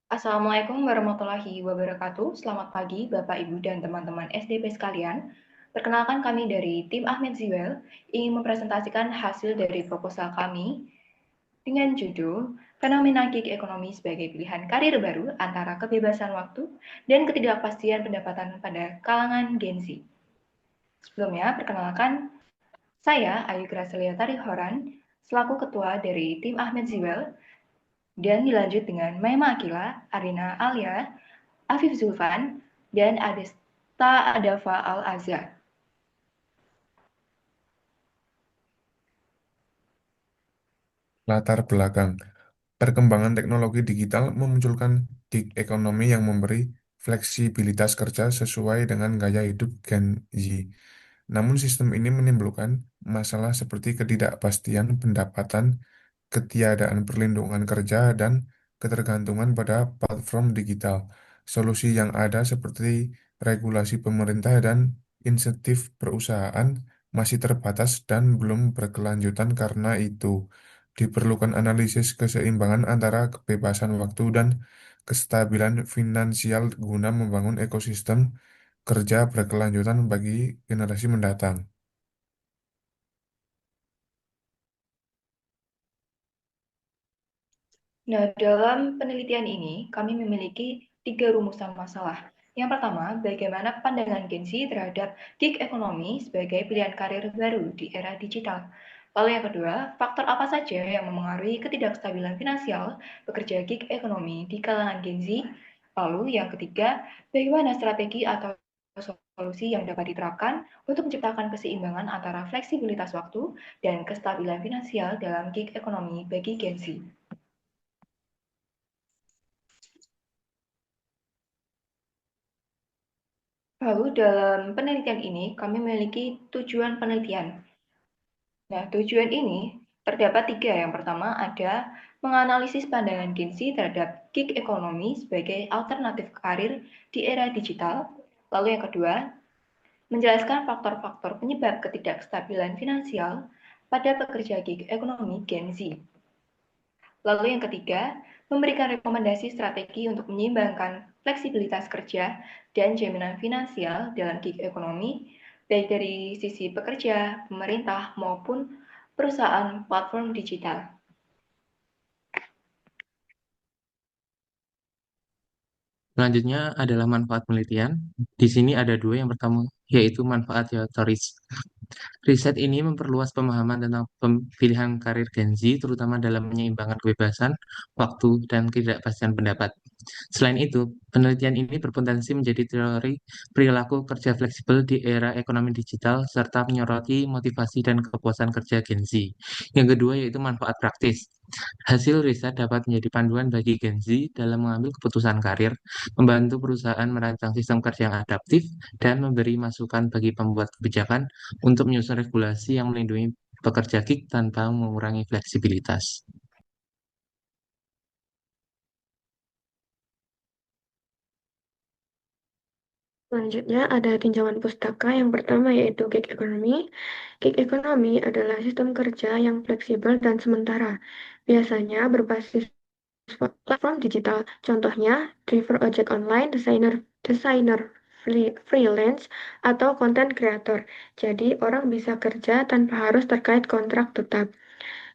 Assalamualaikum warahmatullahi wabarakatuh. Selamat pagi Bapak, Ibu, dan teman-teman SDP sekalian. Perkenalkan kami dari tim Ahmed Ziwel ingin mempresentasikan hasil dari proposal kami dengan judul Fenomena Gig Ekonomi sebagai Pilihan Karir Baru Antara Kebebasan Waktu dan Ketidakpastian Pendapatan pada Kalangan Gen Z. Sebelumnya, perkenalkan saya Ayu Gracelia Tarihoran selaku Ketua dari tim Ahmed Ziwel dan dilanjut dengan Maima Akila, Arina Alia, Afif Zulfan, dan Adesta Adafa Al-Azhar. Latar belakang perkembangan teknologi digital memunculkan gig ekonomi yang memberi fleksibilitas kerja sesuai dengan gaya hidup Gen Z. Namun sistem ini menimbulkan masalah seperti ketidakpastian pendapatan, ketiadaan perlindungan kerja, dan ketergantungan pada platform digital. Solusi yang ada seperti regulasi pemerintah dan insentif perusahaan masih terbatas dan belum berkelanjutan. Karena itu, diperlukan analisis keseimbangan antara kebebasan waktu dan kestabilan finansial guna membangun ekosistem kerja berkelanjutan bagi generasi mendatang. Nah, dalam penelitian ini, kami memiliki 3 rumusan masalah. Yang pertama, bagaimana pandangan Gen Z terhadap gig ekonomi sebagai pilihan karir baru di era digital. Lalu yang kedua, faktor apa saja yang memengaruhi ketidakstabilan finansial pekerja gig ekonomi di kalangan Gen Z. Lalu yang ketiga, bagaimana strategi atau solusi yang dapat diterapkan untuk menciptakan keseimbangan antara fleksibilitas waktu dan kestabilan finansial dalam gig ekonomi bagi Gen Z. Lalu dalam penelitian ini kami memiliki tujuan penelitian. Nah, tujuan ini terdapat 3. Yang pertama ada menganalisis pandangan Gen Z terhadap gig ekonomi sebagai alternatif karir di era digital. Lalu yang kedua, menjelaskan faktor-faktor penyebab ketidakstabilan finansial pada pekerja gig ekonomi Gen Z. Lalu yang ketiga, memberikan rekomendasi strategi untuk menyeimbangkan fleksibilitas kerja dan jaminan finansial dalam gig ekonomi, baik dari sisi pekerja, pemerintah, maupun perusahaan platform digital. Selanjutnya adalah manfaat penelitian. Di sini ada dua. Yang pertama yaitu manfaat teoris. Riset ini memperluas pemahaman tentang pilihan karir Gen Z, terutama dalam menyeimbangkan kebebasan, waktu, dan ketidakpastian pendapat. Selain itu, penelitian ini berpotensi menjadi teori perilaku kerja fleksibel di era ekonomi digital, serta menyoroti motivasi dan kepuasan kerja Gen Z. Yang kedua yaitu manfaat praktis. Hasil riset dapat menjadi panduan bagi Gen Z dalam mengambil keputusan karir, membantu perusahaan merancang sistem kerja yang adaptif, dan memberi masukan bagi pembuat kebijakan untuk menyusun regulasi yang melindungi pekerja gig tanpa mengurangi fleksibilitas. Selanjutnya ada tinjauan pustaka yang pertama yaitu gig economy. Gig economy adalah sistem kerja yang fleksibel dan sementara, biasanya berbasis platform digital. Contohnya, driver ojek online, desainer freelance, atau content creator. Jadi, orang bisa kerja tanpa harus terkait kontrak tetap.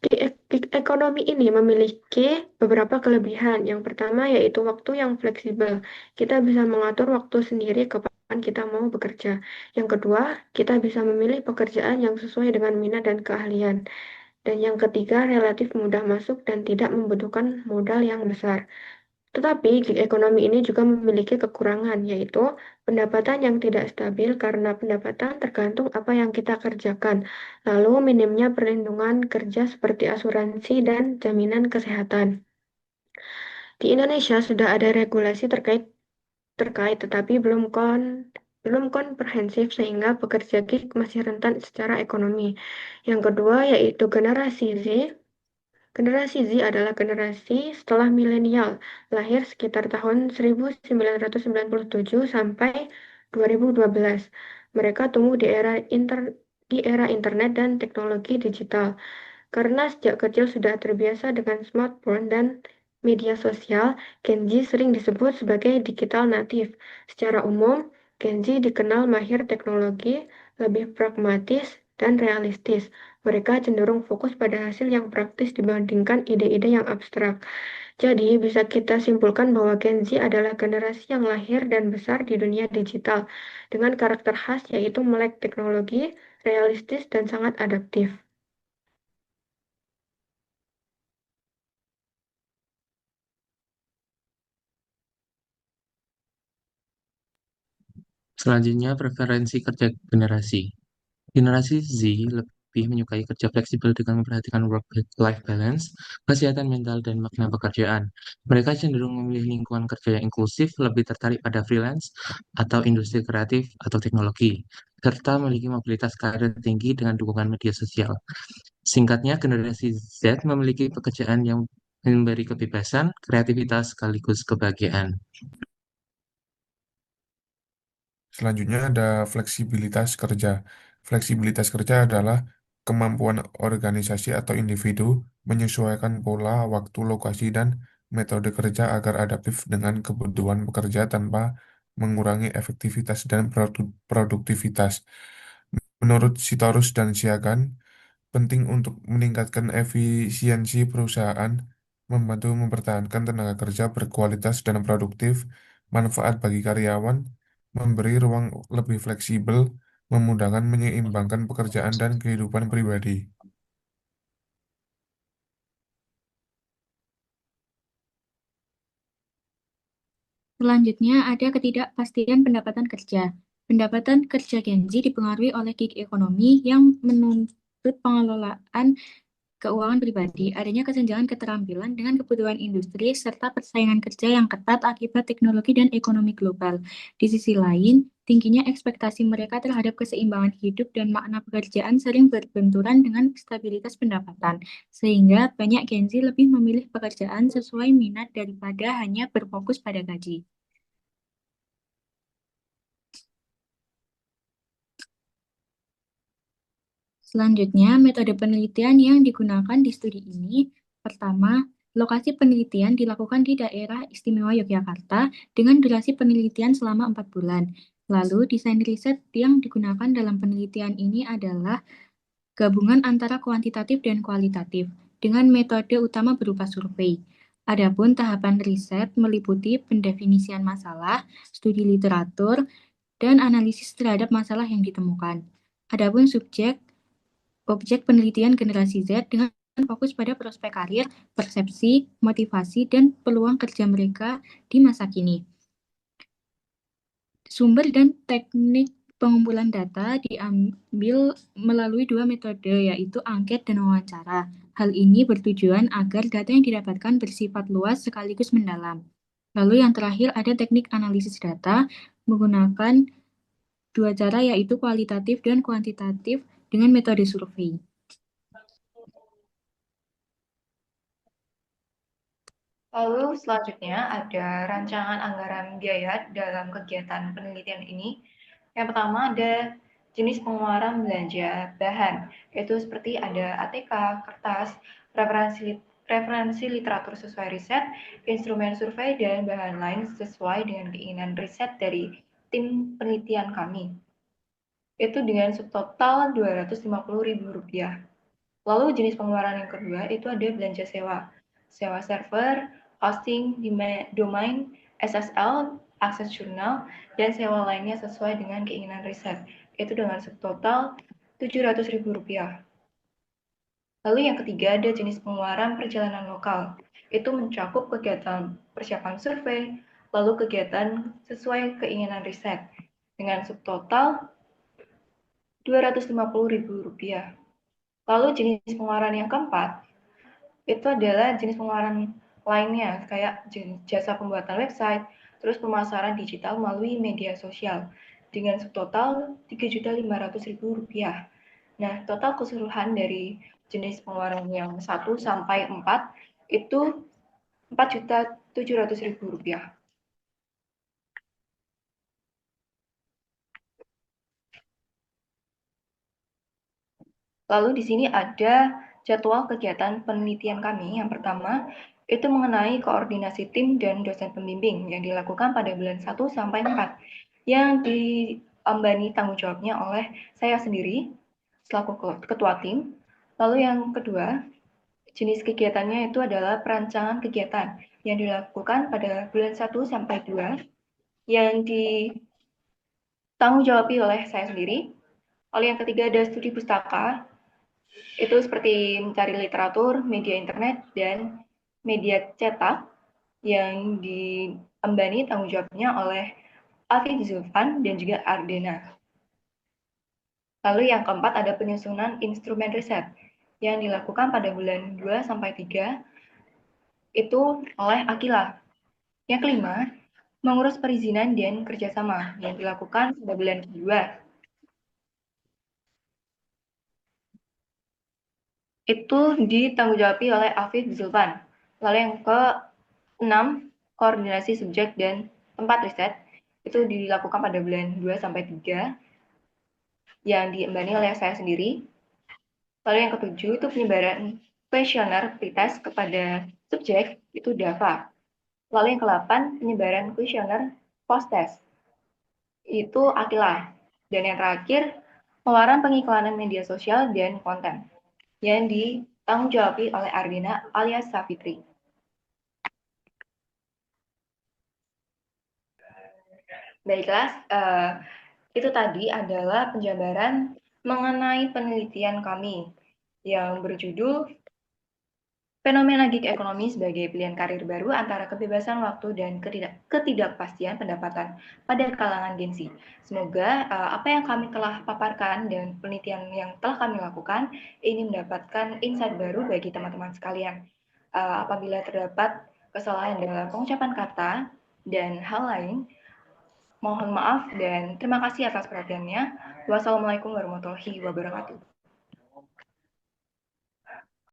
Gig ekonomi ini memiliki beberapa kelebihan. Yang pertama yaitu waktu yang fleksibel. Kita bisa mengatur waktu sendiri kapan kita mau bekerja. Yang kedua, kita bisa memilih pekerjaan yang sesuai dengan minat dan keahlian. Dan yang ketiga, relatif mudah masuk dan tidak membutuhkan modal yang besar. Tetapi gig ekonomi ini juga memiliki kekurangan, yaitu pendapatan yang tidak stabil karena pendapatan tergantung apa yang kita kerjakan. Lalu minimnya perlindungan kerja seperti asuransi dan jaminan kesehatan. Di Indonesia sudah ada regulasi terkait terkait tetapi belum komprehensif sehingga pekerja gig masih rentan secara ekonomi. Yang kedua yaitu generasi Z. Generasi Z adalah generasi setelah milenial, lahir sekitar tahun 1997 sampai 2012. Mereka tumbuh di era internet dan teknologi digital. Karena sejak kecil sudah terbiasa dengan smartphone dan media sosial, Gen Z sering disebut sebagai digital native. Secara umum, Gen Z dikenal mahir teknologi, lebih pragmatis, dan realistis. Mereka cenderung fokus pada hasil yang praktis dibandingkan ide-ide yang abstrak. Jadi, bisa kita simpulkan bahwa Gen Z adalah generasi yang lahir dan besar di dunia digital, dengan karakter khas yaitu melek teknologi, realistis, dan sangat adaptif. Selanjutnya, preferensi kerja generasi. Generasi Z lebih menyukai kerja fleksibel dengan memperhatikan work-life balance, kesehatan mental, dan makna pekerjaan. Mereka cenderung memilih lingkungan kerja yang inklusif, lebih tertarik pada freelance atau industri kreatif atau teknologi, serta memiliki mobilitas karir tinggi dengan dukungan media sosial. Singkatnya, generasi Z memiliki pekerjaan yang memberi kebebasan, kreativitas, sekaligus kebahagiaan. Selanjutnya ada fleksibilitas kerja. Fleksibilitas kerja adalah kemampuan organisasi atau individu menyesuaikan pola, waktu, lokasi, dan metode kerja agar adaptif dengan kebutuhan pekerja tanpa mengurangi efektivitas dan produktivitas. Menurut Sitorus dan Siagan, penting untuk meningkatkan efisiensi perusahaan, membantu mempertahankan tenaga kerja berkualitas dan produktif, manfaat bagi karyawan, memberi ruang lebih fleksibel, memudahkan menyeimbangkan pekerjaan dan kehidupan pribadi. Selanjutnya ada ketidakpastian pendapatan kerja. Pendapatan kerja Gen Z dipengaruhi oleh gig ekonomi yang menuntut pengelolaan keuangan pribadi, adanya kesenjangan keterampilan dengan kebutuhan industri, serta persaingan kerja yang ketat akibat teknologi dan ekonomi global. Di sisi lain, tingginya ekspektasi mereka terhadap keseimbangan hidup dan makna pekerjaan sering berbenturan dengan stabilitas pendapatan, sehingga banyak Gen Z lebih memilih pekerjaan sesuai minat daripada hanya berfokus pada gaji. Selanjutnya, metode penelitian yang digunakan di studi ini, pertama, lokasi penelitian dilakukan di daerah istimewa Yogyakarta dengan durasi penelitian selama 4 bulan. Lalu, desain riset yang digunakan dalam penelitian ini adalah gabungan antara kuantitatif dan kualitatif, dengan metode utama berupa survei. Adapun tahapan riset meliputi pendefinisian masalah, studi literatur, dan analisis terhadap masalah yang ditemukan. Adapun objek penelitian generasi Z dengan fokus pada prospek karir, persepsi, motivasi, dan peluang kerja mereka di masa kini. Sumber dan teknik pengumpulan data diambil melalui dua metode, yaitu angket dan wawancara. Hal ini bertujuan agar data yang didapatkan bersifat luas sekaligus mendalam. Lalu yang terakhir ada teknik analisis data menggunakan dua cara, yaitu kualitatif dan kuantitatif dengan metode survei. Lalu selanjutnya ada rancangan anggaran biaya dalam kegiatan penelitian ini. Yang pertama ada jenis pengeluaran belanja bahan, yaitu seperti ada ATK, kertas, referensi literatur sesuai riset, instrumen survei, dan bahan lain sesuai dengan keinginan riset dari tim penelitian kami. Itu dengan subtotal Rp250.000. Lalu jenis pengeluaran yang kedua itu ada belanja sewa. Sewa server, hosting, domain, SSL, akses jurnal, dan sewa lainnya sesuai dengan keinginan riset. Itu dengan subtotal Rp700.000. Lalu yang ketiga ada jenis pengeluaran perjalanan lokal. Itu mencakup kegiatan persiapan survei, lalu kegiatan sesuai keinginan riset dengan subtotal Rp250.000. Lalu jenis pengeluaran yang keempat itu adalah jenis pengeluaran lainnya kayak jasa pembuatan website, terus pemasaran digital melalui media sosial dengan subtotal Rp3.500.000. Nah, total keseluruhan dari jenis pengeluaran yang 1 sampai 4 itu Rp4.700.000. Lalu di sini ada jadwal kegiatan penelitian kami. Yang pertama, itu mengenai koordinasi tim dan dosen pembimbing yang dilakukan pada bulan 1 sampai 4, yang diambani tanggung jawabnya oleh saya sendiri selaku ketua tim. Lalu yang kedua, jenis kegiatannya itu adalah perancangan kegiatan yang dilakukan pada bulan 1 sampai 2, yang ditanggung jawabi oleh saya sendiri. Lalu yang ketiga ada studi pustaka, itu seperti mencari literatur, media internet, dan media cetak yang diembani tanggung jawabnya oleh Alfi Zulfan dan juga Ardena. Lalu yang keempat ada penyusunan instrumen riset yang dilakukan pada bulan 2 sampai 3 itu oleh Akila. Yang kelima, mengurus perizinan dan kerjasama yang dilakukan pada bulan kedua. Itu ditanggung jawabi oleh Afif Zulfan. Lalu yang ke-6, koordinasi subjek dan tempat riset itu dilakukan pada bulan 2 sampai 3 yang diembani oleh saya sendiri. Lalu yang ke-7 itu penyebaran kuesioner pretest kepada subjek itu DAVA. Lalu yang ke-8 penyebaran kuesioner post-test itu Akila. Dan yang terakhir pengeluaran pengiklanan media sosial dan konten yang ditanggung jawabi oleh Ardina alias Safitri. Baiklah, itu tadi adalah penjabaran mengenai penelitian kami yang berjudul Fenomena Gig Ekonomi sebagai pilihan karir baru antara kebebasan waktu dan ketidakpastian pendapatan pada kalangan Gen Z. Semoga apa yang kami telah paparkan dan penelitian yang telah kami lakukan ini mendapatkan insight baru bagi teman-teman sekalian. Apabila terdapat kesalahan dalam pengucapan kata dan hal lain, mohon maaf dan terima kasih atas perhatiannya. Wassalamualaikum warahmatullahi wabarakatuh.